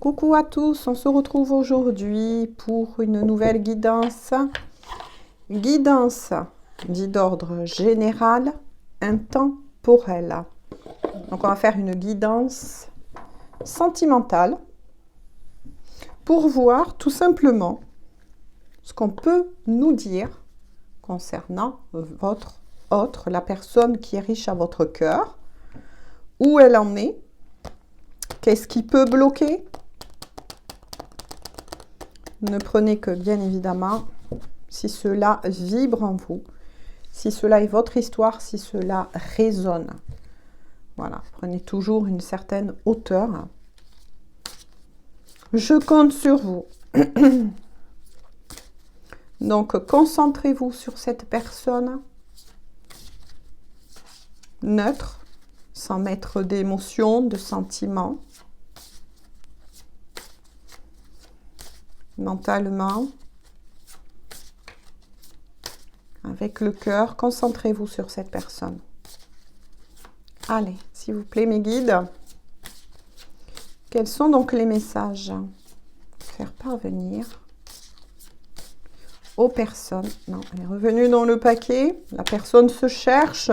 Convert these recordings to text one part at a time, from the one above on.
Coucou à tous, on se retrouve aujourd'hui pour une nouvelle guidance. Guidance dit d'ordre général, intemporel. Donc on va faire une guidance sentimentale pour voir tout simplement ce qu'on peut nous dire concernant votre autre, la personne qui est riche à votre cœur, où elle en est, qu'est-ce qui peut bloquer. Ne prenez que, bien évidemment, si cela vibre en vous, si cela est votre histoire, si cela résonne. Voilà, prenez toujours une certaine hauteur. Je compte sur vous. Donc, concentrez-vous sur cette personne neutre, sans mettre d'émotions, de sentiments. Mentalement, avec le cœur, concentrez-vous sur cette personne. Allez, s'il vous plaît, mes guides, quels sont donc les messages faire parvenir aux personnes? Non, elle est revenue dans le paquet, la personne se cherche.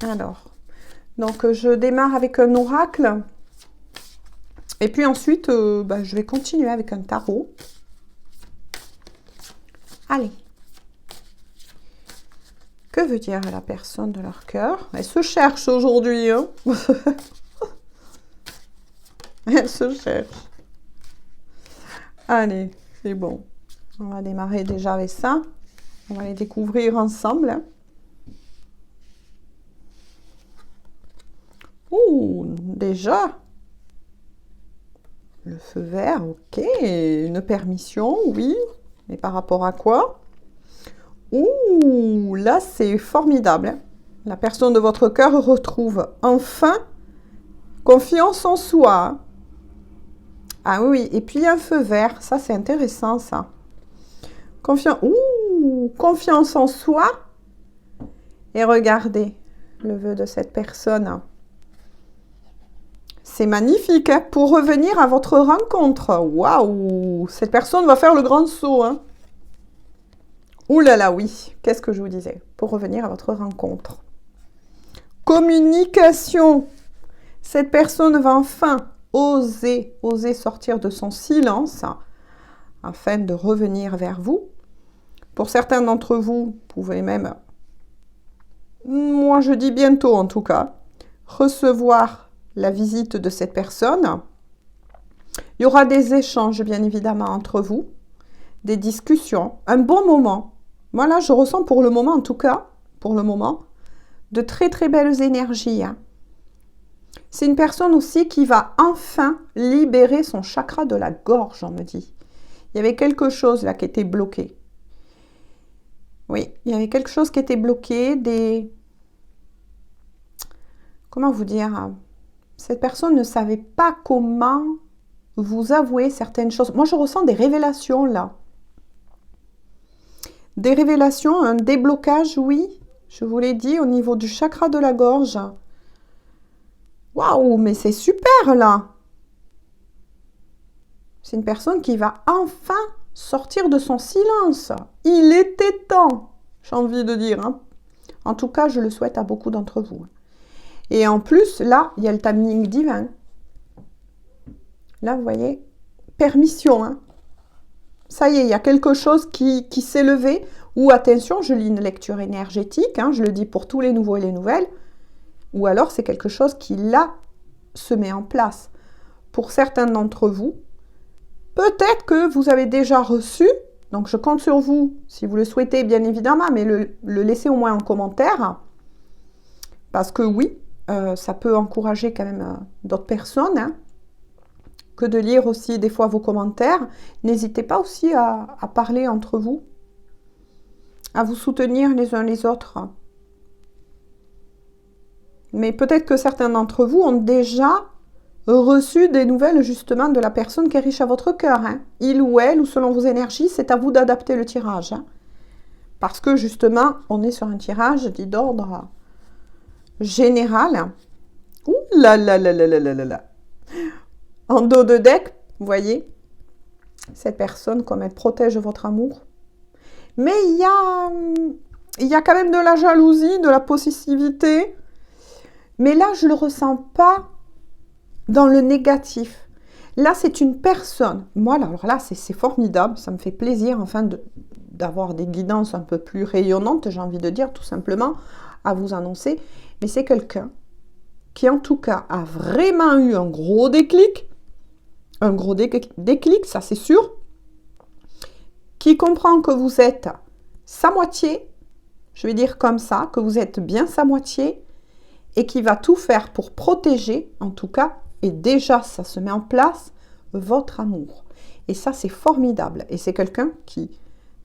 Alors, donc je démarre avec un oracle. Et puis ensuite, je vais continuer avec un tarot. Allez. Que veut dire la personne de leur cœur? Elle se cherche aujourd'hui. Hein. Elle se cherche. Allez, c'est bon. On va démarrer déjà avec ça. On va les découvrir ensemble. Ouh, déjà. Le feu vert, ok. Une permission, oui. Mais par rapport à quoi? Ouh, là, c'est formidable. La personne de votre cœur retrouve enfin confiance en soi. Ah oui, et puis un feu vert. Ça, c'est intéressant, ça. Confiance en soi. Et regardez le vœu de cette personne. C'est magnifique, hein, pour revenir à votre rencontre. Waouh, cette personne va faire le grand saut. Hein. Ouh là là, oui. Qu'est-ce que je vous disais? Pour revenir à votre rencontre. Communication. Cette personne va enfin oser sortir de son silence afin de revenir vers vous. Pour certains d'entre vous, vous pouvez même, moi je dis bientôt en tout cas, recevoir la visite de cette personne. Il y aura des échanges, bien évidemment, entre vous, des discussions, un bon moment. Moi, là, je ressens pour le moment, en tout cas, pour le moment, de très, très belles énergies. Hein. C'est une personne aussi qui va enfin libérer son chakra de la gorge, on me dit. Il y avait quelque chose là qui était bloqué. Oui, il y avait quelque chose qui était bloqué, Comment vous dire? Cette personne ne savait pas comment vous avouer certaines choses. Moi, je ressens des révélations là. Des révélations, un déblocage, oui. Je vous l'ai dit, au niveau du chakra de la gorge. Waouh, mais c'est super là. C'est une personne qui va enfin sortir de son silence. Il était temps, j'ai envie de dire. Hein. En tout cas, je le souhaite à beaucoup d'entre vous. Et en plus, là, il y a le timing divin. Là, vous voyez, permission. Hein. Ça y est, il y a quelque chose qui s'est levé. Ou attention, je lis une lecture énergétique. Hein, je le dis pour tous les nouveaux et les nouvelles. Ou alors, c'est quelque chose qui, là, se met en place. Pour certains d'entre vous, peut-être que vous avez déjà reçu. Donc, je compte sur vous, si vous le souhaitez, bien évidemment. Mais le laissez au moins en commentaire. Parce que oui, ça peut encourager quand même d'autres personnes, hein, que de lire aussi des fois vos commentaires. N'hésitez pas aussi à parler entre vous, à vous soutenir les uns les autres. Mais peut-être que certains d'entre vous ont déjà reçu des nouvelles justement de la personne qui est riche à votre cœur. Hein. Il ou elle, ou selon vos énergies, c'est à vous d'adapter le tirage. Hein. Parce que justement, on est sur un tirage dit d'ordre général. Ouh là là là là là là là là. En dos de deck, vous voyez, cette personne, comme elle protège votre amour. Mais il y a quand même de la jalousie, de la possessivité. Mais là, je ne le ressens pas dans le négatif. Là, c'est une personne. Moi, alors là, c'est formidable. Ça me fait plaisir, enfin, d'avoir des guidances un peu plus rayonnantes, j'ai envie de dire, tout simplement, à vous annoncer. Mais c'est quelqu'un qui, en tout cas, a vraiment eu un gros déclic. Un gros déclic, ça c'est sûr. Qui comprend que vous êtes sa moitié, je vais dire comme ça, que vous êtes bien sa moitié, et qui va tout faire pour protéger, en tout cas, et déjà ça se met en place, votre amour. Et ça c'est formidable. Et c'est quelqu'un qui,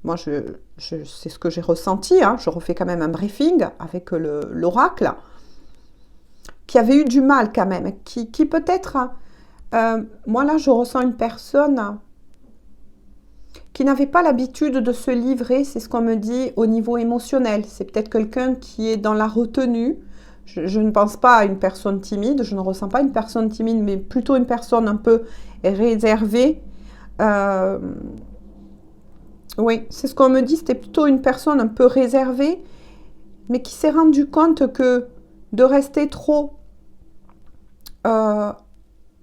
moi c'est ce que j'ai ressenti, hein, je refais quand même un briefing avec l'oracle, qui avait eu du mal quand même, qui peut-être, moi là je ressens une personne qui n'avait pas l'habitude de se livrer, c'est ce qu'on me dit au niveau émotionnel. C'est peut-être quelqu'un qui est dans la retenue. Je ne pense pas à une personne timide, je ne ressens pas une personne timide, mais plutôt une personne un peu réservée. Oui, c'est ce qu'on me dit, c'était plutôt une personne un peu réservée, mais qui s'est rendu compte que de rester trop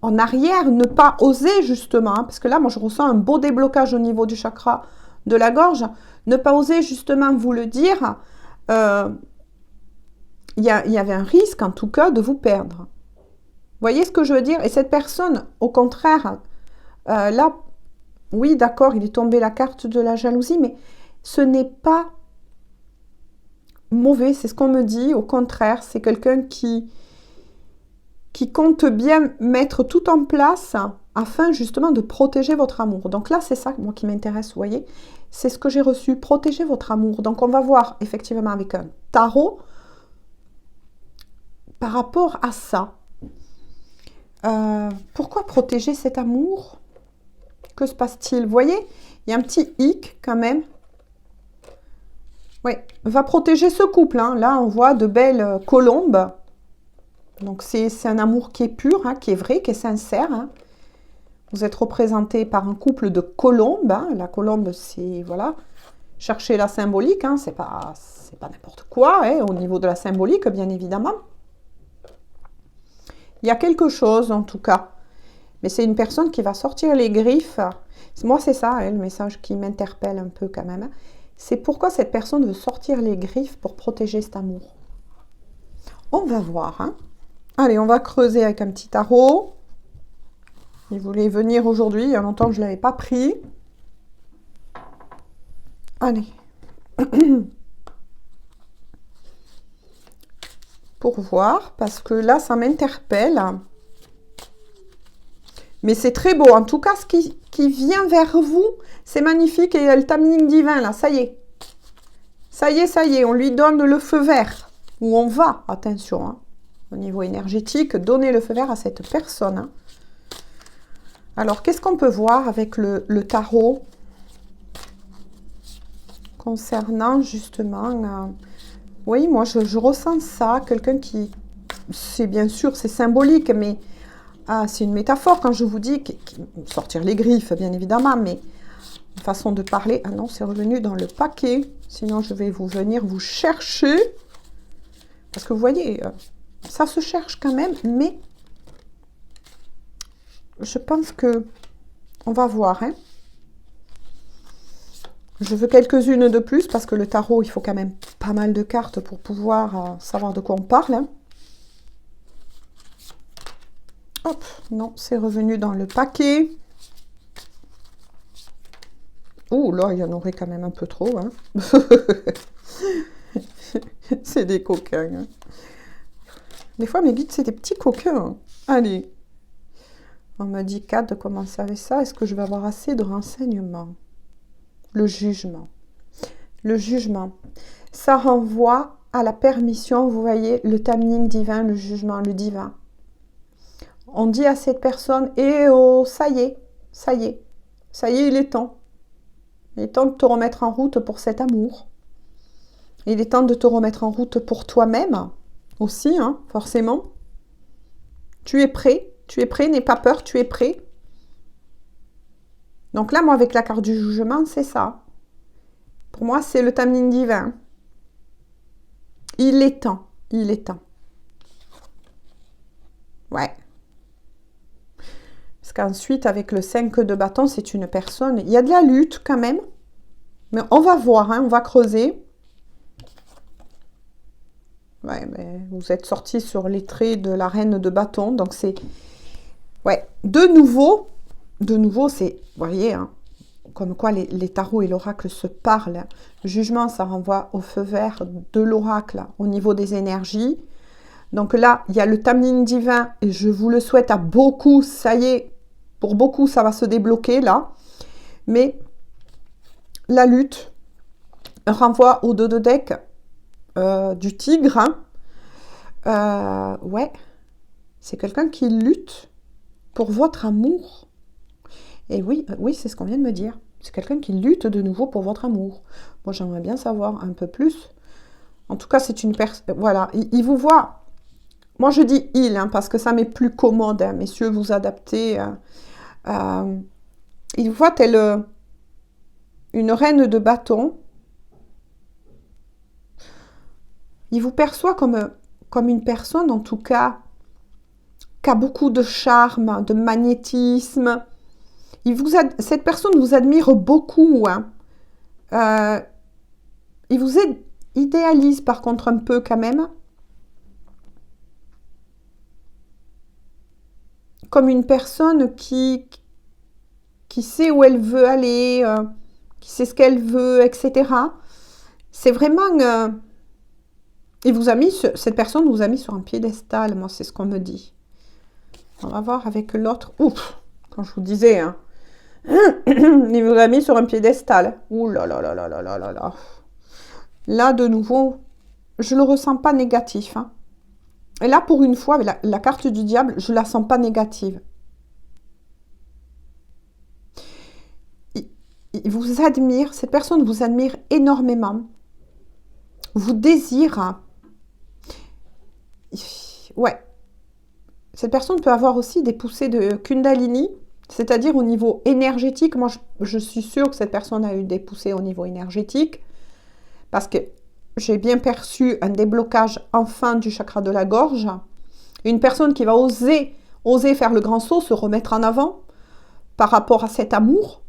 en arrière, ne pas oser justement, hein, parce que là, moi, je ressens un beau déblocage au niveau du chakra de la gorge, ne pas oser justement vous le dire, il y avait un risque, en tout cas, de vous perdre. Vous voyez ce que je veux dire? Et cette personne, au contraire, là, oui, d'accord, il est tombé la carte de la jalousie, mais ce n'est pas mauvais, c'est ce qu'on me dit. Au contraire, c'est quelqu'un qui compte bien mettre tout en place afin justement de protéger votre amour. Donc là, c'est ça, moi, qui m'intéresse, vous voyez. C'est ce que j'ai reçu, protéger votre amour. Donc on va voir effectivement avec un tarot par rapport à ça. Pourquoi protéger cet amour? Que se passe-t-il? Vous voyez, il y a un petit hic quand même. Oui, va protéger ce couple. Hein. Là, on voit de belles colombes. Donc, c'est un amour qui est pur, hein, qui est vrai, qui est sincère. Hein. Vous êtes représenté par un couple de colombes. Hein. La colombe, c'est, voilà, chercher la symbolique. Hein. C'est pas n'importe quoi, hein, au niveau de la symbolique, bien évidemment. Il y a quelque chose, en tout cas. Mais c'est une personne qui va sortir les griffes. Moi, c'est ça, hein, le message qui m'interpelle un peu quand même. Hein. C'est pourquoi cette personne veut sortir les griffes pour protéger cet amour. On va voir, hein. Allez, on va creuser avec un petit tarot. Il voulait venir aujourd'hui. Il y a longtemps que je ne l'avais pas pris. Allez. Pour voir, parce que là, ça m'interpelle. Mais c'est très beau. En tout cas, ce qui vient vers vous, c'est magnifique. Et il y a le timing divin, là. Ça y est. Ça y est, ça y est. On lui donne le feu vert. Où on va. Attention, hein. Au niveau énergétique, donner le feu vert à cette personne. Hein. Alors, qu'est-ce qu'on peut voir avec le tarot concernant justement... oui, moi, je ressens ça. Quelqu'un qui... C'est bien sûr, c'est symbolique, mais c'est une métaphore quand je vous dis... sortir les griffes, bien évidemment, mais une façon de parler... Ah non, c'est revenu dans le paquet. Sinon, je vais venir vous chercher. Parce que vous voyez... ça se cherche quand même, mais je pense que on va voir. Hein. Je veux quelques-unes de plus parce que le tarot, il faut quand même pas mal de cartes pour pouvoir savoir de quoi on parle. Hein. Hop, non, c'est revenu dans le paquet. Oh là, il y en aurait quand même un peu trop. Hein. C'est des coquins. Hein. Des fois, mes guides, c'est des petits coquins. Hein. Allez. On me dit 4 de commencer avec ça. Est-ce que je vais avoir assez de renseignements? Le jugement. Le jugement. Ça renvoie à la permission. Vous voyez, le timing divin, le jugement, le divin. On dit à cette personne, eh oh, ça y est, ça y est. Ça y est, il est temps. Il est temps de te remettre en route pour cet amour. Il est temps de te remettre en route pour toi-même aussi, hein, forcément. Tu es prêt, n'aie pas peur, tu es prêt. Donc là, moi, avec la carte du jugement, c'est ça. Pour moi, c'est le timing divin. Il est temps, il est temps. Ouais. Parce qu'ensuite, avec le 5 de bâton, c'est une personne... Il y a de la lutte quand même. Mais on va voir, hein, on va creuser. Ouais, mais vous êtes sorti sur les traits de la reine de bâton. Donc c'est... Ouais, de nouveau, c'est... Vous voyez, hein, comme quoi les tarots et l'oracle se parlent. Le jugement, ça renvoie au feu vert de l'oracle au niveau des énergies. Donc là, il y a le timing divin et je vous le souhaite à beaucoup. Ça y est, pour beaucoup, ça va se débloquer là. Mais la lutte renvoie au dos de deck du tigre. Hein. Ouais, c'est quelqu'un qui lutte pour votre amour. Et oui, c'est ce qu'on vient de me dire. C'est quelqu'un qui lutte de nouveau pour votre amour. Moi, j'aimerais bien savoir un peu plus. En tout cas, c'est une personne... Voilà, il vous voit... Moi, je dis « il hein, » parce que ça m'est plus commode. Hein, messieurs, vous adaptez. Il vous voit telle une reine de bâton. Il vous perçoit comme une personne, en tout cas, qui a beaucoup de charme, de magnétisme. Cette personne vous admire beaucoup. Hein. Il vous idéalise par contre un peu quand même. Comme une personne qui sait où elle veut aller, qui sait ce qu'elle veut, etc. C'est vraiment... cette personne vous a mis sur un piédestal, moi c'est ce qu'on me dit. On va voir avec l'autre. Ouf, quand je vous disais, hein. Il vous a mis sur un piédestal. Ouh là là là là là là là là. Là, de nouveau, je ne le ressens pas négatif. Hein. Et là, pour une fois, la carte du diable, je ne la sens pas négative. Il vous admire, cette personne vous admire énormément. Vous désire. Ouais. Cette personne peut avoir aussi des poussées de Kundalini, c'est-à-dire au niveau énergétique. Moi, je suis sûre que cette personne a eu des poussées au niveau énergétique parce que j'ai bien perçu un déblocage enfin du chakra de la gorge. Une personne qui va oser faire le grand saut, se remettre en avant par rapport à cet amour.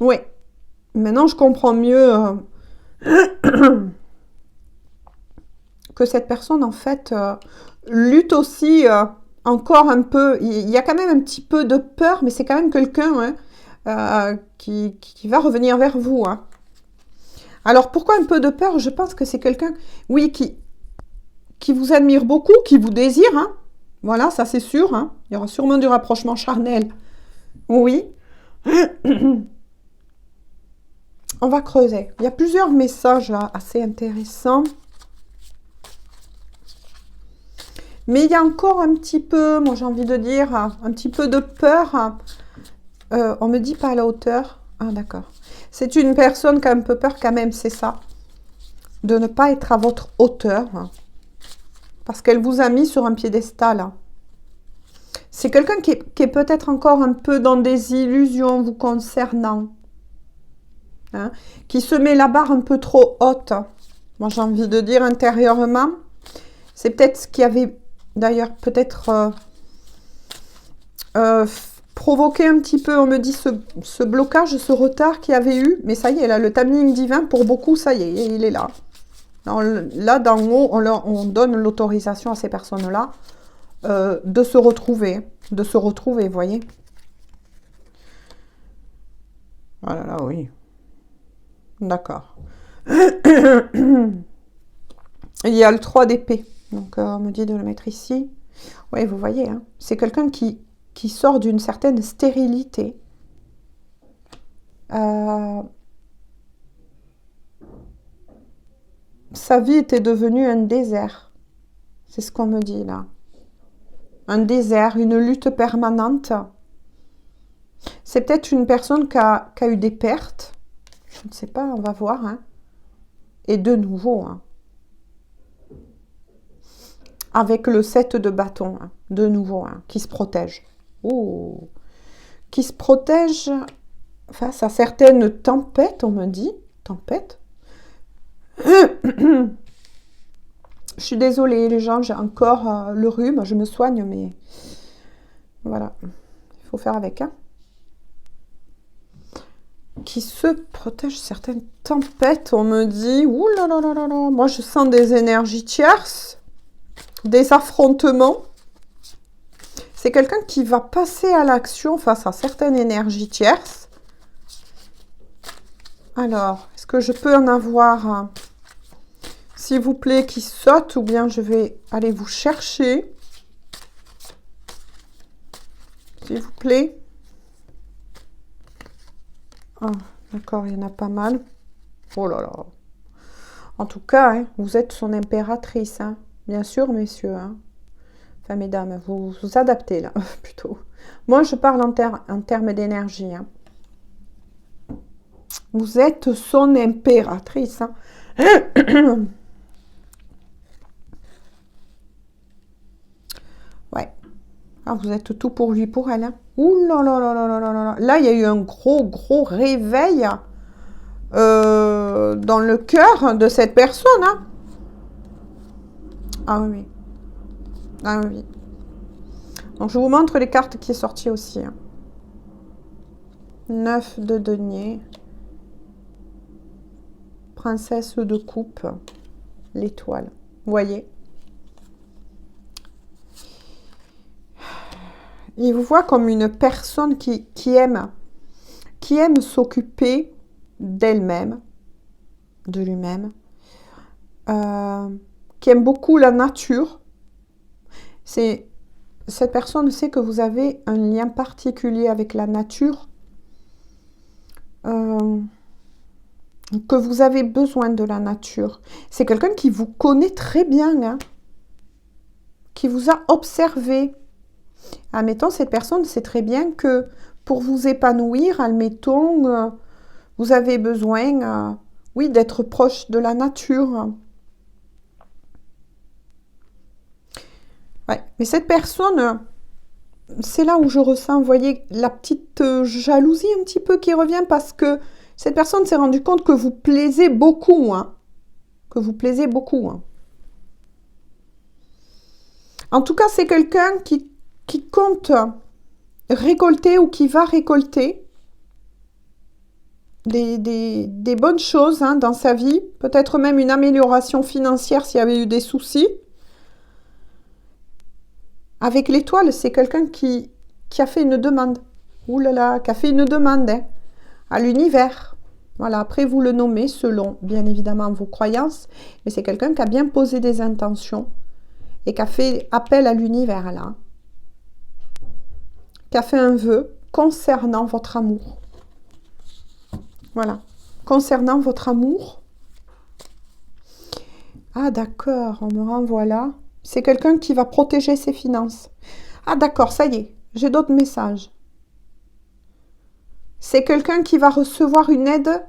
Oui. Maintenant, je comprends mieux que cette personne, en fait, lutte aussi encore un peu. Il y a quand même un petit peu de peur, mais c'est quand même quelqu'un hein, qui va revenir vers vous. Hein. Alors, pourquoi un peu de peur? Je pense que c'est quelqu'un, oui, qui vous admire beaucoup, qui vous désire. Hein. Voilà, ça c'est sûr. Hein. Il y aura sûrement du rapprochement charnel. Oui. On va creuser. Il y a plusieurs messages là assez intéressants. Mais il y a encore un petit peu, moi j'ai envie de dire, un petit peu de peur. On me dit pas à la hauteur. Ah d'accord. C'est une personne qui a un peu peur quand même, c'est ça. De ne pas être à votre hauteur. Parce qu'elle vous a mis sur un piédestal. C'est quelqu'un qui est peut-être encore un peu dans des illusions vous concernant. Hein, qui se met la barre un peu trop haute. Moi j'ai envie de dire intérieurement. C'est peut-être ce qui avait d'ailleurs peut-être provoqué un petit peu, on me dit, ce blocage, ce retard qu'il y avait eu. Mais ça y est, là, le timing divin, pour beaucoup, ça y est, il est là. Là, d'en haut, on donne l'autorisation à ces personnes-là de se retrouver, vous voyez. Voilà, là, oui. D'accord. Il y a le 3 d'épée. Donc, on me dit de le mettre ici. Oui, vous voyez, hein, c'est quelqu'un qui sort d'une certaine stérilité. Sa vie était devenue un désert. C'est ce qu'on me dit là. Un désert, une lutte permanente. C'est peut-être une personne qui a eu des pertes. Je ne sais pas, on va voir. Hein. Et de nouveau. Hein. avec le 7 de bâton, hein, de nouveau, hein, qui se protège. Oh, qui se protège face à certaines tempêtes, on me dit. Tempête. Je suis désolée, les gens, j'ai encore le rhume, je me soigne, mais voilà, il faut faire avec. Hein. Qui se protège certaines tempêtes, on me dit. Ouh là là là là là, moi je sens des énergies tierces, des affrontements. C'est quelqu'un qui va passer à l'action face à certaines énergies tierces. Alors, est-ce que je peux en avoir, s'il vous plaît, qui saute, ou bien je vais aller vous chercher. S'il vous plaît. Ah, d'accord, il y en a pas mal. Oh là là. En tout cas, hein, vous êtes son impératrice. Hein. Bien sûr, messieurs. Hein. Enfin, mesdames, vous vous adaptez là, plutôt. Moi, je parle en termes d'énergie. Hein. Vous êtes son impératrice. Hein. Ouais. Ah, vous êtes tout pour lui, pour elle. Hein. Ouh là là là là là là là. Là, il y a eu un gros réveil dans le cœur de cette personne. Hein. Ah oui. Ah oui. Donc, je vous montre les cartes qui sont sorties aussi. Hein. 9 de denier. Princesse de coupe. L'étoile. Vous voyez? Il vous voit comme une personne qui aime s'occuper d'elle-même, de lui-même, qui aime beaucoup la nature. Cette personne sait que vous avez un lien particulier avec la nature, que vous avez besoin de la nature. C'est quelqu'un qui vous connaît très bien, hein, qui vous a observé. Admettons, cette personne sait très bien que pour vous épanouir, admettons, vous avez besoin, oui, d'être proche de la nature. Ouais. Mais cette personne, c'est là où je ressens, vous voyez, la petite jalousie un petit peu qui revient parce que cette personne s'est rendue compte que vous plaisez beaucoup. Hein, que vous plaisez beaucoup. Hein. En tout cas, c'est quelqu'un qui compte récolter ou qui va récolter des bonnes choses hein, dans sa vie. Peut-être même une amélioration financière s'il y avait eu des soucis. Avec l'étoile, c'est quelqu'un qui a fait une demande. Ouh là là, qui a fait une demande hein, à l'univers. Voilà, après vous le nommez selon, bien évidemment, vos croyances. Mais c'est quelqu'un qui a bien posé des intentions et qui a fait appel à l'univers là. Qui a fait un vœu concernant votre amour. Voilà. Concernant votre amour. Ah d'accord, on me renvoie là. C'est quelqu'un qui va protéger ses finances. Ah d'accord, ça y est, j'ai d'autres messages. C'est quelqu'un qui va recevoir une aide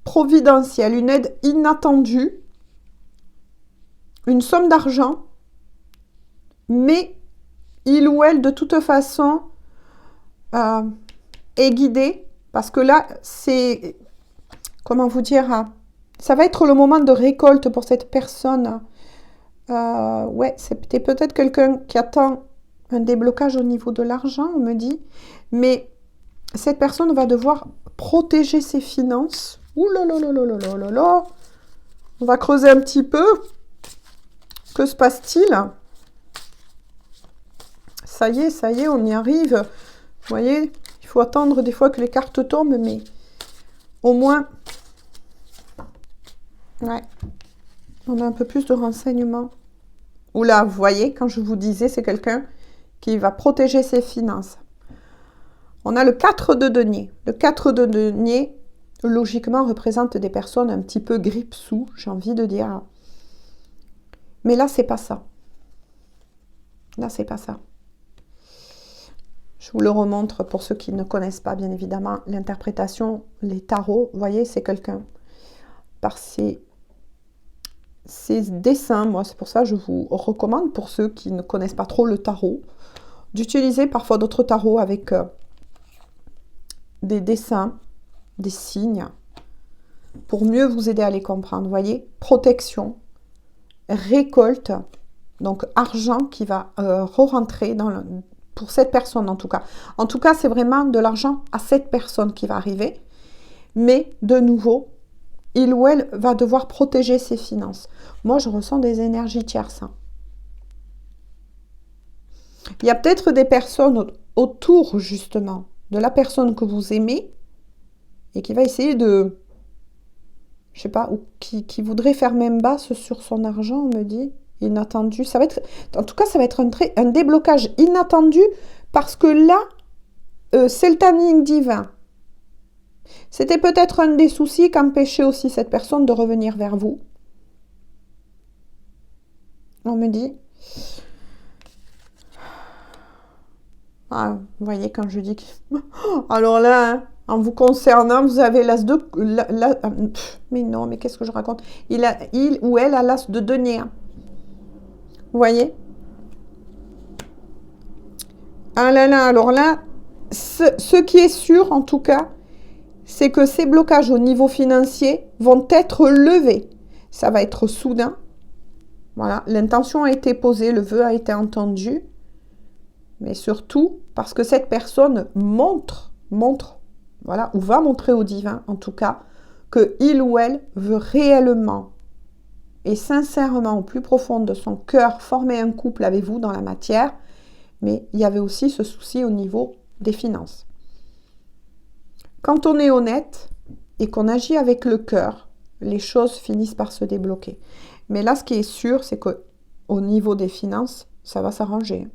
providentielle, une aide inattendue, une somme d'argent, mais il ou elle, de toute façon, est guidé, parce que là, c'est, comment vous dire, ça va être le moment de récolte pour cette personne. Ouais, c'était peut-être quelqu'un qui attend un déblocage au niveau de l'argent, on me dit, mais cette personne va devoir protéger ses finances. Ouh là là là là là là là. On va creuser un petit peu. Que se passe-t-il? Ça y est, on y arrive. Vous voyez, il faut attendre des fois que les cartes tombent, mais au moins, ouais, on a un peu plus de renseignements. Oula, vous voyez, quand je vous disais, c'est quelqu'un qui va protéger ses finances. On a le 4 de denier. Le 4 de denier, logiquement, représente des personnes un petit peu grippe-sous, j'ai envie de dire. Mais là, c'est pas ça. Là, c'est pas ça. Je vous le remontre pour ceux qui ne connaissent pas, bien évidemment, l'interprétation, les tarots. Vous voyez, c'est quelqu'un par ses ces dessins, moi, c'est pour ça que je vous recommande, pour ceux qui ne connaissent pas trop le tarot, d'utiliser parfois d'autres tarots avec des dessins, des signes, pour mieux vous aider à les comprendre. Vous voyez, protection, récolte, donc argent qui va re-rentrer pour cette personne en tout cas. En tout cas, c'est vraiment de l'argent à cette personne qui va arriver. Mais de nouveau, il ou elle va devoir protéger ses finances. Moi, je ressens des énergies tierces. Il y a peut-être des personnes autour, justement, de la personne que vous aimez et qui va essayer de, je sais pas, ou qui voudrait faire même basse sur son argent, on me dit, inattendu. Ça va être, en tout cas, ça va être un déblocage inattendu parce que là, c'est le timing divin. C'était peut-être un des soucis qu'empêchait aussi cette personne de revenir vers vous. On me dit. Ah, vous voyez, quand je dis que... Alors là, hein, en vous concernant, vous avez l'as de... mais non, mais qu'est-ce que je raconte? Il ou elle a l'as de denier. Vous voyez? Ah là là, alors là, ce qui est sûr, en tout cas, c'est que ces blocages au niveau financier vont être levés. Ça va être soudain. Voilà, l'intention a été posée, le vœu a été entendu. Mais surtout, parce que cette personne montre, voilà, ou va montrer au divin, en tout cas, que il ou elle veut réellement et sincèrement, au plus profond de son cœur, former un couple avec vous dans la matière. Mais il y avait aussi ce souci au niveau des finances. Quand on est honnête et qu'on agit avec le cœur, les choses finissent par se débloquer. Mais là, ce qui est sûr, c'est qu'au niveau des finances, ça va s'arranger.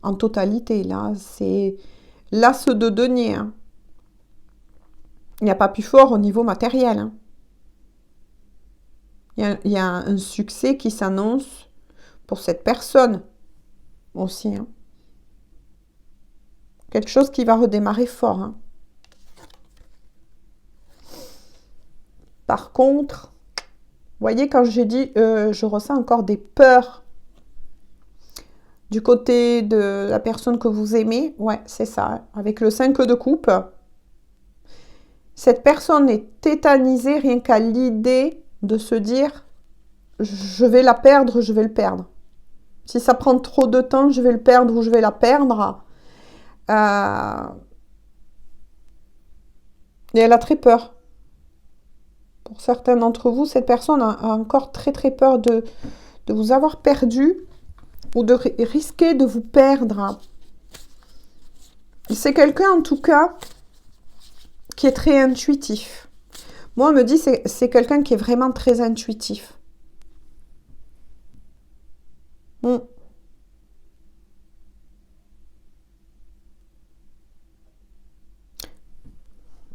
En totalité, là, c'est l'as de denier. Hein. Il n'y a pas plus fort au niveau matériel. Hein. Il y a un succès qui s'annonce pour cette personne aussi. Hein. Quelque chose qui va redémarrer fort. Hein. Par contre, vous voyez, quand j'ai dit, je ressens encore des peurs du côté de la personne que vous aimez. Ouais, c'est ça. Avec le 5 de coupe, cette personne est tétanisée rien qu'à l'idée de se dire, je vais la perdre, je vais le perdre. Si ça prend trop de temps, je vais le perdre ou je vais la perdre. Et elle a très peur. Pour certains d'entre vous, cette personne a encore très très peur de vous avoir perdu ou de risquer de vous perdre. C'est quelqu'un en tout cas qui est très intuitif. Moi, on me dit c'est quelqu'un qui est vraiment très intuitif.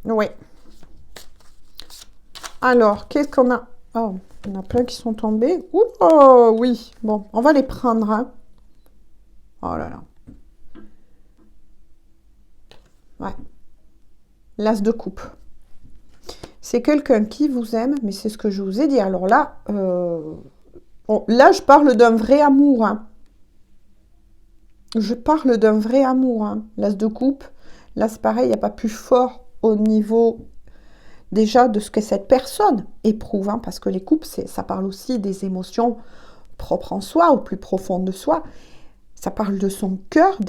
Oui. Alors, qu'est-ce qu'on a? Oh, il y en a plein qui sont tombés. Oh, oui. Bon, on va les prendre. Hein. Oh là là. Ouais. L'as de coupe. C'est quelqu'un qui vous aime, mais c'est ce que je vous ai dit. Alors là, là, je parle d'un vrai amour. Hein. Je parle d'un vrai amour. Hein. L'as de coupe, là, c'est pareil, il n'y a pas plus fort au niveau déjà de ce que cette personne éprouve. Hein, parce que les coupes, ça parle aussi des émotions propres en soi, au plus profond de soi. Ça parle de son cœur,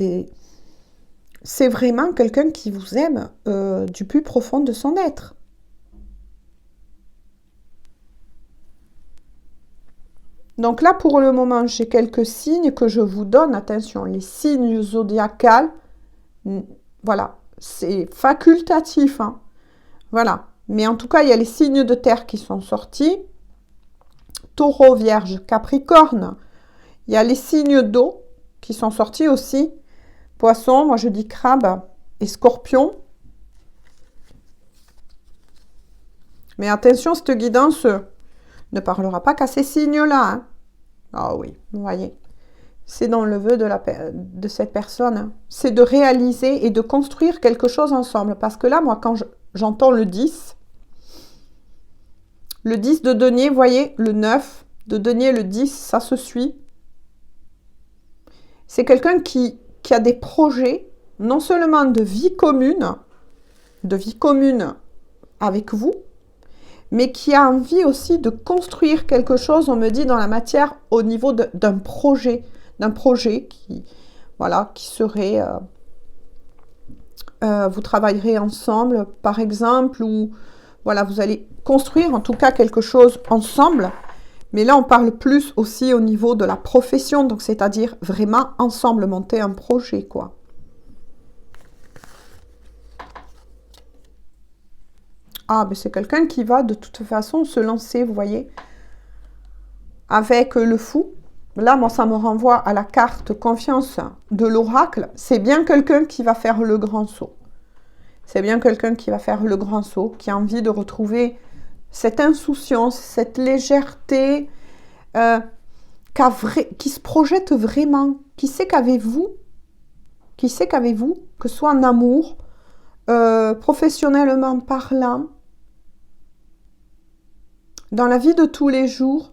c'est vraiment quelqu'un qui vous aime du plus profond de son être. Donc là, pour le moment, j'ai quelques signes que je vous donne. Attention, les signes zodiacaux, voilà, c'est facultatif. Hein. Voilà. Mais en tout cas, il y a les signes de terre qui sont sortis. Taureau, Vierge, Capricorne. Il y a les signes d'eau qui sont sortis aussi. Poisson, moi je dis crabe et scorpion. Mais attention, cette guidance ne parlera pas qu'à ces signes-là. Hein. Ah oui, vous voyez. C'est dans le vœu de cette personne. Hein. C'est de réaliser et de construire quelque chose ensemble. Parce que là, moi, quand j'entends le 10, Le 10 de denier, vous voyez, le 9 de denier, le 10, ça se suit. C'est quelqu'un qui a des projets, non seulement de vie commune avec vous, mais qui a envie aussi de construire quelque chose, on me dit, dans la matière, au niveau d'un projet qui, voilà, qui serait... vous travaillerez ensemble, par exemple, ou voilà, vous allez construire en tout cas quelque chose ensemble. Mais là, on parle plus aussi au niveau de la profession, donc c'est-à-dire vraiment ensemble monter un projet, quoi. Ah, ben c'est quelqu'un qui va de toute façon se lancer, vous voyez, avec le fou. Là, moi, ça me renvoie à la carte confiance de l'oracle. C'est bien quelqu'un qui va faire le grand saut. C'est bien quelqu'un qui va faire le grand saut, qui a envie de retrouver cette insouciance, cette légèreté, qui se projette vraiment. Qui sait qu'avez-vous, que ce soit en amour, professionnellement parlant, dans la vie de tous les jours,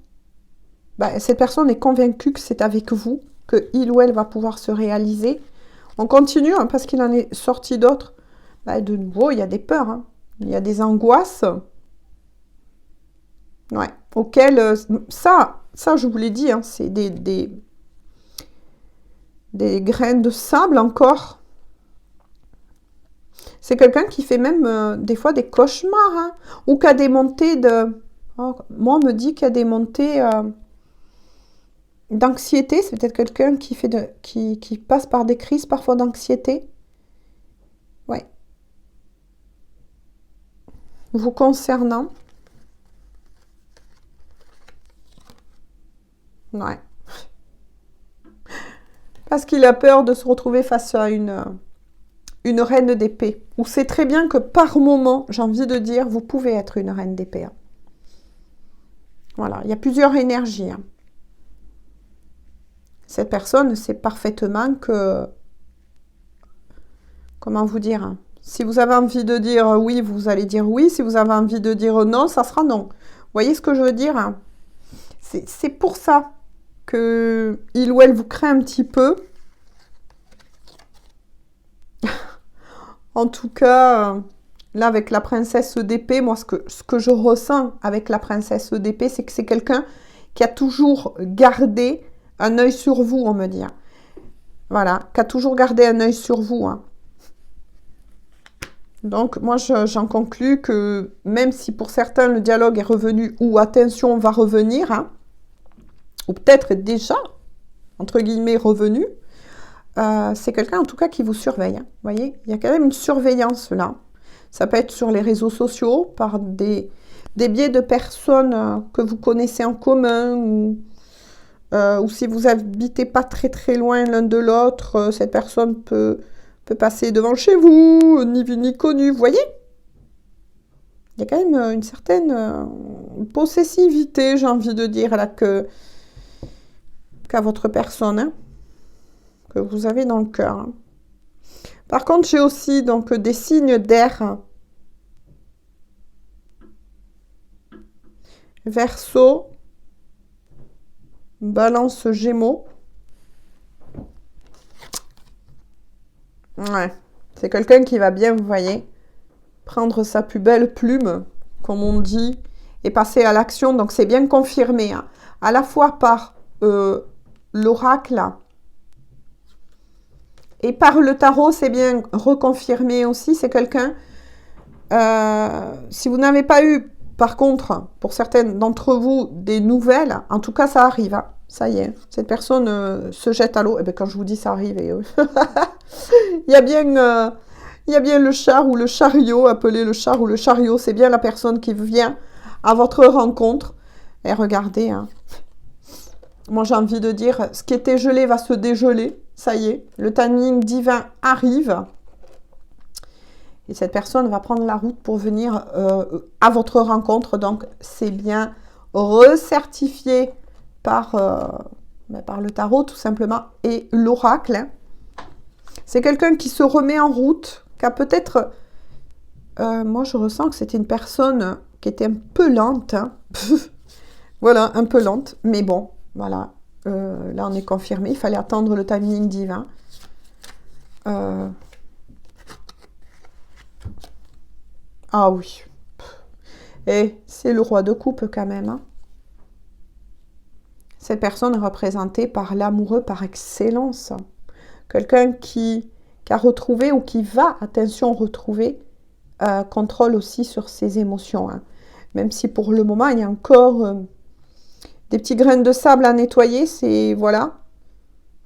ben, cette personne est convaincue que c'est avec vous que il ou elle va pouvoir se réaliser. On continue, hein, parce qu'il en est sorti d'autres. Ben, de nouveau, il y a des peurs, hein. Il y a des angoisses. Ouais, auxquelles... ça, je vous l'ai dit, hein, c'est des graines de sable encore. C'est quelqu'un qui fait même des fois des cauchemars, hein, ou qui a des montées de... Oh, moi, on me dit qu'il y a des montées d'anxiété. C'est peut-être quelqu'un qui passe par des crises parfois d'anxiété. Ouais. Vous concernant. Ouais. Parce qu'il a peur de se retrouver face à une reine d'épée. Ou c'est très bien que par moment, j'ai envie de dire, vous pouvez être une reine d'épée. Hein. Voilà, il y a plusieurs énergies. Hein. Cette personne sait parfaitement que... Comment vous dire, hein, si vous avez envie de dire oui, vous allez dire oui. Si vous avez envie de dire non, ça sera non. Vous voyez ce que je veux dire, hein? C'est pour ça que il ou elle vous crée un petit peu. En tout cas, là, avec la princesse d'épée, moi, ce que je ressens avec la princesse d'épée, c'est que c'est quelqu'un qui a toujours gardé un œil sur vous, on me dit. Voilà, qui a toujours gardé un œil sur vous. Hein. Donc, moi, j'en conclus que même si pour certains, le dialogue est revenu ou attention va revenir, hein, ou peut-être déjà, entre guillemets, revenu, c'est quelqu'un en tout cas qui vous surveille. Hein. Vous voyez, il y a quand même une surveillance là. Ça peut être sur les réseaux sociaux, par des biais de personnes que vous connaissez en commun, ou si vous habitez pas très très loin l'un de l'autre, cette personne peut passer devant chez vous, ni vu ni connu, vous voyez? Il y a quand même une certaine possessivité, j'ai envie de dire, là, qu'à votre personne, hein, que vous avez dans le cœur. Hein. Par contre, j'ai aussi donc des signes d'air. Verseau, Balance, Gémeaux. Ouais, c'est quelqu'un qui va bien, vous voyez, prendre sa plus belle plume, comme on dit, et passer à l'action. Donc, c'est bien confirmé, hein, à la fois par l'oracle et par le tarot, c'est bien reconfirmé aussi. C'est quelqu'un, si vous n'avez pas eu, par contre, pour certaines d'entre vous, des nouvelles, en tout cas, ça arrive. Hein. Ça y est, cette personne se jette à l'eau. Et bien, quand je vous dis ça arrive, il y a bien le char ou le chariot, appelé le char ou le chariot. C'est bien la personne qui vient à votre rencontre. Et regardez, hein. Moi, j'ai envie de dire, ce qui était gelé va se dégeler. Ça y est, le timing divin arrive. Et cette personne va prendre la route pour venir à votre rencontre. Donc, c'est bien recertifié par le tarot, tout simplement, et l'oracle. Hein. C'est quelqu'un qui se remet en route, qui a peut-être... moi, je ressens que c'était une personne qui était un peu lente. Hein. Voilà, un peu lente. Mais bon, voilà. Là, on est confirmé. Il fallait attendre le timing divin. Ah oui. Et c'est le roi de coupe quand même. Hein. Cette personne est représentée par l'amoureux par excellence. Quelqu'un qui a retrouvé ou qui va, attention, retrouver contrôle aussi sur ses émotions. Hein. Même si pour le moment, il y a encore des petits grains de sable à nettoyer, c'est voilà.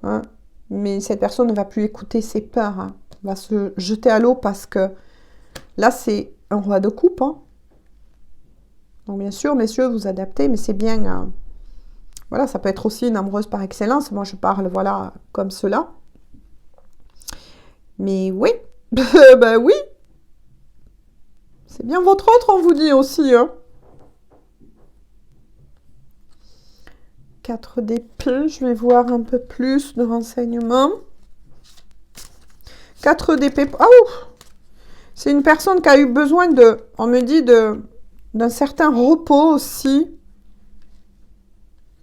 Hein. Mais cette personne ne va plus écouter ses peurs. Hein. Va se jeter à l'eau parce que là, c'est un roi de coupe. Hein. Donc bien sûr, messieurs, vous adaptez, mais c'est bien... voilà, ça peut être aussi une amoureuse par excellence. Moi, je parle, voilà, comme cela. Mais oui, ben oui. C'est bien votre autre, on vous dit aussi. Hein. 4 d'épée, je vais voir un peu plus de renseignements. 4 d'épée. Ah ouf! C'est une personne qui a eu besoin de, on me dit, d'un certain repos aussi.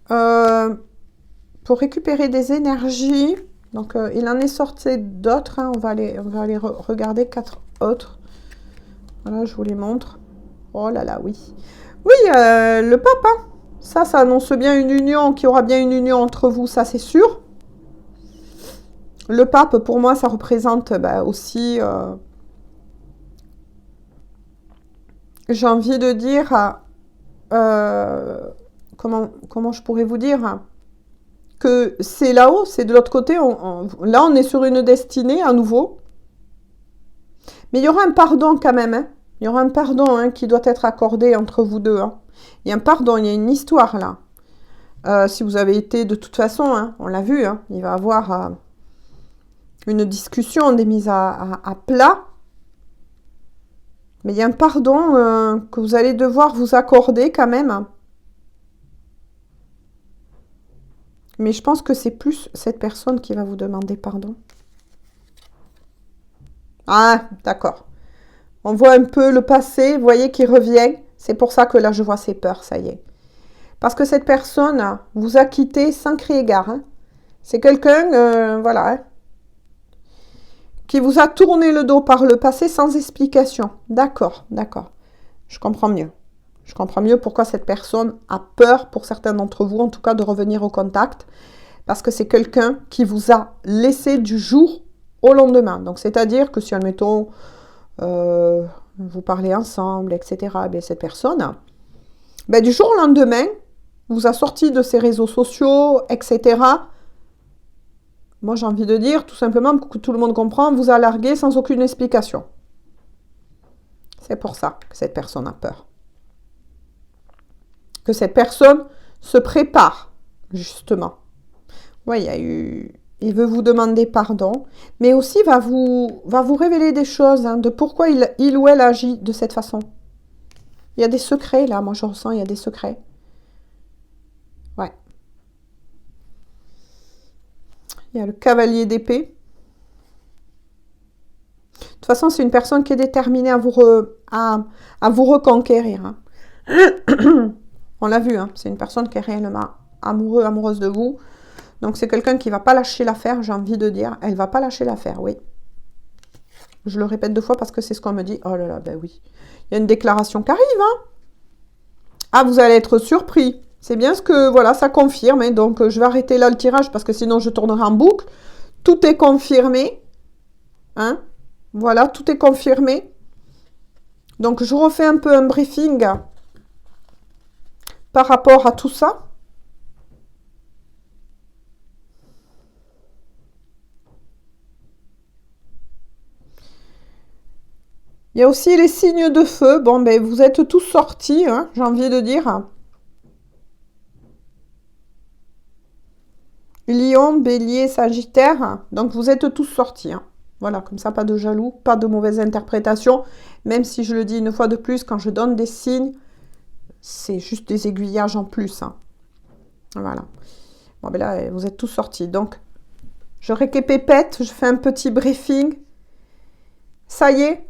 Pour récupérer des énergies. Donc, il en est sorti d'autres. Hein. On va aller regarder 4 autres. Voilà, je vous les montre. Oh là là, oui. Oui, le pape. Hein. Ça annonce bien une union, qu'il y aura bien une union entre vous, ça c'est sûr. Le pape, pour moi, ça représente aussi... j'ai envie de dire... comment je pourrais vous dire que c'est là-haut, c'est de l'autre côté. Là, on est sur une destinée à nouveau. Mais il y aura un pardon quand même. Hein. Il y aura un pardon hein, qui doit être accordé entre vous deux. Hein. Il y a un pardon, il y a une histoire là. Si vous avez été de toute façon, hein, on l'a vu, hein, il va y avoir une discussion, des mises à plat. Mais il y a un pardon que vous allez devoir vous accorder quand même. Mais je pense que c'est plus cette personne qui va vous demander pardon. Ah, d'accord. On voit un peu le passé, vous voyez, qui revient. C'est pour ça que là, je vois ses peurs, ça y est. Parce que cette personne vous a quitté sans crier gare. Hein. C'est quelqu'un, voilà, hein, qui vous a tourné le dos par le passé sans explication. D'accord, d'accord. Je comprends mieux. Je comprends mieux pourquoi cette personne a peur, pour certains d'entre vous, en tout cas, de revenir au contact. Parce que c'est quelqu'un qui vous a laissé du jour au lendemain. Donc, c'est-à-dire que si, admettons, vous parlez ensemble, etc., bien, cette personne, ben, du jour au lendemain, vous a sorti de ses réseaux sociaux, etc. Moi, j'ai envie de dire, tout simplement, pour que tout le monde comprenne, vous a largué sans aucune explication. C'est pour ça que cette personne a peur. Que cette personne se prépare, justement. Oui, il veut vous demander pardon, mais aussi va vous révéler des choses, hein, de pourquoi il ou elle agit de cette façon. Il y a des secrets, là, moi je ressens, il y a des secrets. Ouais. Il y a le cavalier d'épée. De toute façon, c'est une personne qui est déterminée à vous reconquérir. Hein. On l'a vu, hein, c'est une personne qui est réellement amoureuse de vous. Donc, c'est quelqu'un qui ne va pas lâcher l'affaire, j'ai envie de dire. Elle ne va pas lâcher l'affaire, oui. Je le répète 2 fois parce que c'est ce qu'on me dit. Oh là là, ben oui. Il y a une déclaration qui arrive, hein. Ah, vous allez être surpris. C'est bien ce que, voilà, ça confirme. Hein. Donc, je vais arrêter là le tirage parce que sinon, je tournerai en boucle. Tout est confirmé. Hein. Voilà, tout est confirmé. Donc, je refais un peu un briefing par rapport à tout ça. Il y a aussi les signes de feu. Bon, ben, vous êtes tous sortis, hein, j'ai envie de dire. Lion, Bélier, Sagittaire. Donc, vous êtes tous sortis. Hein. Voilà, comme ça, pas de jaloux, pas de mauvaise interprétation. Même si je le dis une fois de plus, quand je donne des signes, c'est juste des aiguillages en plus. Hein. Voilà. Bon, ben là, vous êtes tous sortis. Donc, je récapépète, je fais un petit briefing. Ça y est.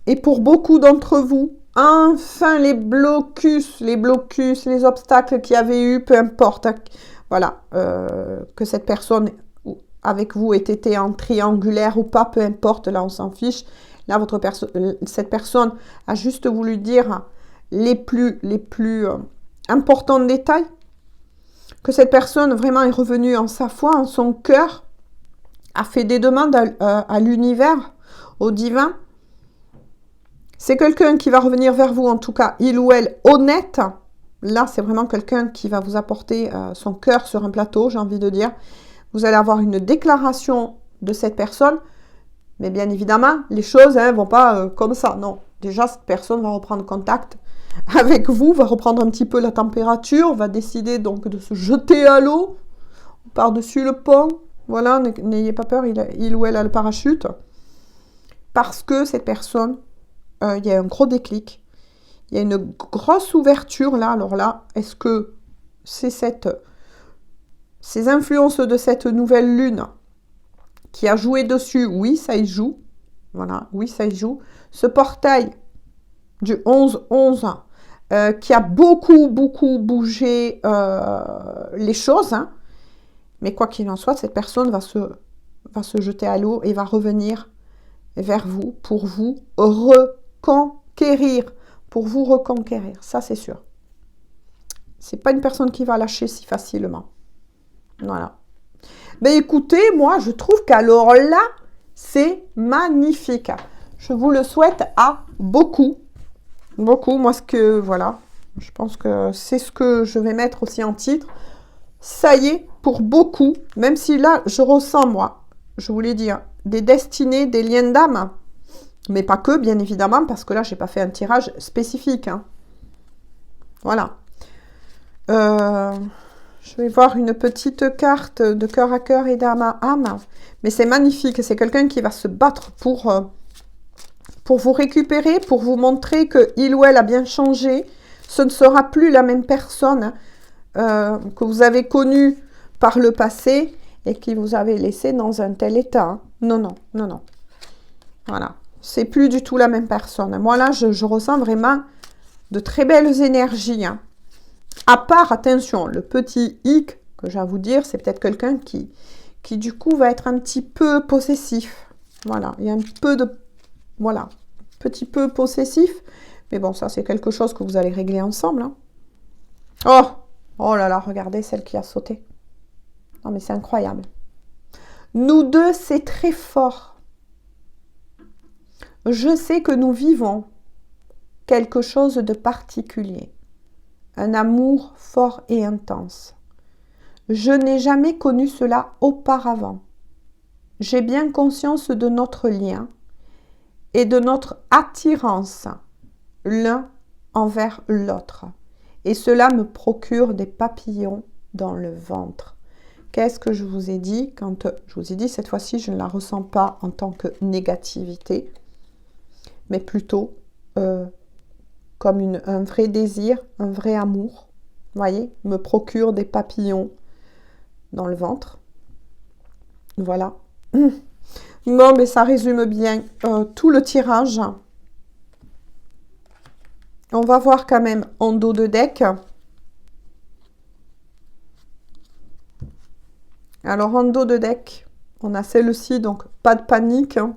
Et pour beaucoup d'entre vous, enfin les blocus, les obstacles qu'il y avait eu, peu importe, voilà, que cette personne avec vous ait été en triangulaire ou pas, peu importe, là on s'en fiche. Là, cette personne a juste voulu dire les plus importants détails, que cette personne vraiment est revenue en sa foi, en son cœur, a fait des demandes à l'univers, au divin. C'est quelqu'un qui va revenir vers vous, en tout cas, il ou elle, honnête. Là, c'est vraiment quelqu'un qui va vous apporter son cœur sur un plateau, j'ai envie de dire. Vous allez avoir une déclaration de cette personne, mais bien évidemment, les choses ne vont pas comme ça. Non, déjà, cette personne va reprendre contact avec vous, va reprendre un petit peu la température, va décider donc de se jeter à l'eau par-dessus le pont. Voilà, n'ayez pas peur, il ou elle a le parachute. Parce que cette personne, il y a un gros déclic, il y a une grosse ouverture là. Alors là, est-ce que c'est ces influences de cette nouvelle lune qui a joué dessus? Oui, ça y joue. Voilà, oui, ça y joue. Ce portail du 11-11 qui a beaucoup bougé les choses. Hein. Mais quoi qu'il en soit, cette personne va se jeter à l'eau et va revenir vers vous pour vous reconquérir. Pour vous reconquérir, ça c'est sûr. C'est pas une personne qui va lâcher si facilement. Voilà. Ben écoutez, moi je trouve qu'alors là, c'est magnifique. Je vous le souhaite à beaucoup. Beaucoup. Moi, voilà, je pense que c'est ce que je vais mettre aussi en titre. Ça y est, pour beaucoup, même si là, je ressens, moi, je voulais dire, des destinées, des liens d'âme, mais pas que, bien évidemment, parce que là, je n'ai pas fait un tirage spécifique. Hein. Voilà. Je vais voir une petite carte de cœur à cœur et d'âme à âme, mais c'est magnifique. C'est quelqu'un qui va se battre pour vous récupérer, pour vous montrer qu'il ou elle a bien changé. Ce ne sera plus la même personne que vous avez connue par le passé et qui vous avait laissé dans un tel état. Hein. Non, non, non, non. Voilà. C'est plus du tout la même personne. Moi, là, je ressens vraiment de très belles énergies. Hein. À part, attention, le petit hic que j'ai à vous dire, c'est peut-être quelqu'un qui, du coup, va être un petit peu possessif. Voilà. Il y a un peu de... Voilà. Petit peu possessif. Mais bon, ça, c'est quelque chose que vous allez régler ensemble. Hein. Oh! Oh là là, regardez celle qui a sauté. Non, mais c'est incroyable. Nous deux, c'est très fort. Je sais que nous vivons quelque chose de particulier. Un amour fort et intense. Je n'ai jamais connu cela auparavant. J'ai bien conscience de notre lien et de notre attirance l'un envers l'autre. Et cela me procure des papillons dans le ventre. Qu'est-ce que je vous ai dit quand je vous ai dit cette fois-ci, je ne la ressens pas en tant que négativité, mais plutôt comme un vrai désir, un vrai amour. Vous voyez, me procure des papillons dans le ventre. Voilà. Bon, mais ça résume bien tout le tirage. On va voir quand même en dos de deck. Alors, en dos de deck, on a celle-ci, donc pas de panique. Hein.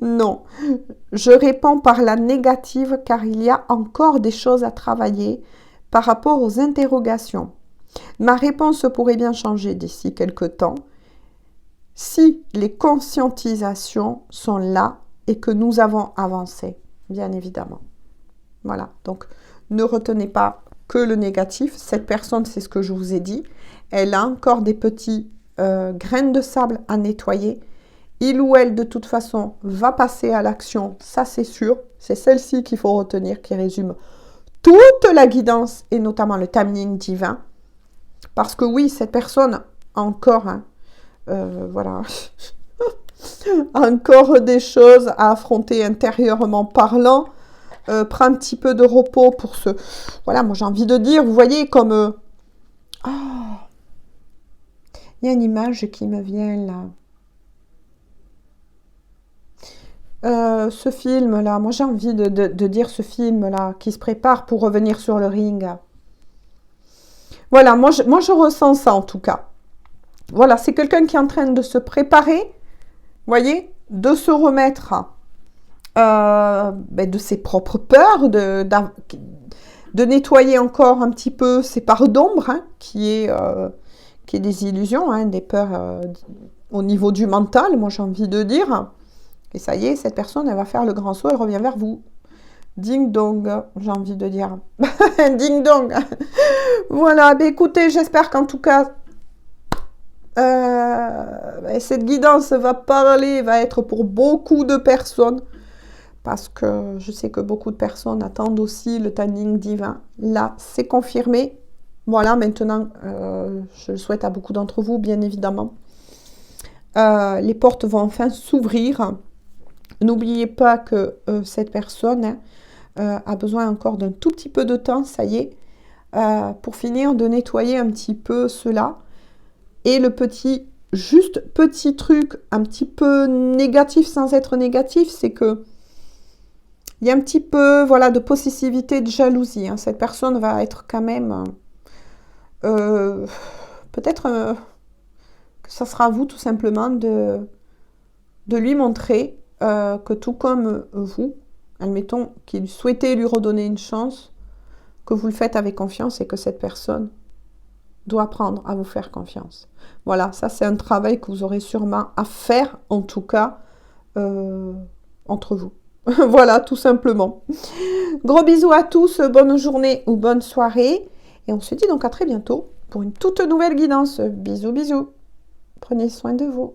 Non, je réponds par la négative car il y a encore des choses à travailler par rapport aux interrogations. Ma réponse pourrait bien changer d'ici quelques temps si les conscientisations sont là et que nous avons avancé, bien évidemment. Voilà, donc ne retenez pas que le négatif. Cette personne, c'est ce que je vous ai dit, elle a encore des petits graines de sable à nettoyer. Il ou elle, de toute façon, va passer à l'action, ça c'est sûr. C'est celle-ci qu'il faut retenir, qui résume toute la guidance et notamment le timing divin. Parce que oui, cette personne, encore, hein, voilà, encore des choses à affronter intérieurement parlant. Prends un petit peu de repos pour ce... Voilà, moi j'ai envie de dire, vous voyez, comme... Oh, il y a une image qui me vient là. ce film-là, moi j'ai envie de dire ce film-là, qui se prépare pour revenir sur le ring. Voilà, moi je ressens ça en tout cas. Voilà, c'est quelqu'un qui est en train de se préparer, voyez, de se remettre de ses propres peurs, de nettoyer encore un petit peu ses parts d'ombre, hein, qui est des illusions, hein, des peurs au niveau du mental, moi j'ai envie de dire. Et ça y est, cette personne, elle va faire le grand saut, elle revient vers vous. Ding dong, j'ai envie de dire. Ding dong. Voilà, ben écoutez, j'espère qu'en tout cas, cette guidance va parler, va être pour beaucoup de personnes. Parce que je sais que beaucoup de personnes attendent aussi le timing divin. Là, c'est confirmé. Voilà, maintenant, je le souhaite à beaucoup d'entre vous, bien évidemment. Les portes vont enfin s'ouvrir. N'oubliez pas que cette personne a besoin encore d'un tout petit peu de temps, ça y est, pour finir de nettoyer un petit peu cela. Et le juste petit truc un petit peu négatif sans être négatif, c'est que il y a un petit peu, voilà, de possessivité, de jalousie. Hein. Cette personne va être quand même, peut-être que ça sera à vous tout simplement de lui montrer que tout comme vous, admettons qu'il souhaitait lui redonner une chance, que vous le faites avec confiance et que cette personne doit apprendre à vous faire confiance. Voilà, ça c'est un travail que vous aurez sûrement à faire, en tout cas, entre vous. Voilà, tout simplement. Gros bisous à tous, bonne journée ou bonne soirée. Et on se dit donc à très bientôt pour une toute nouvelle guidance. Bisous, bisous. Prenez soin de vous.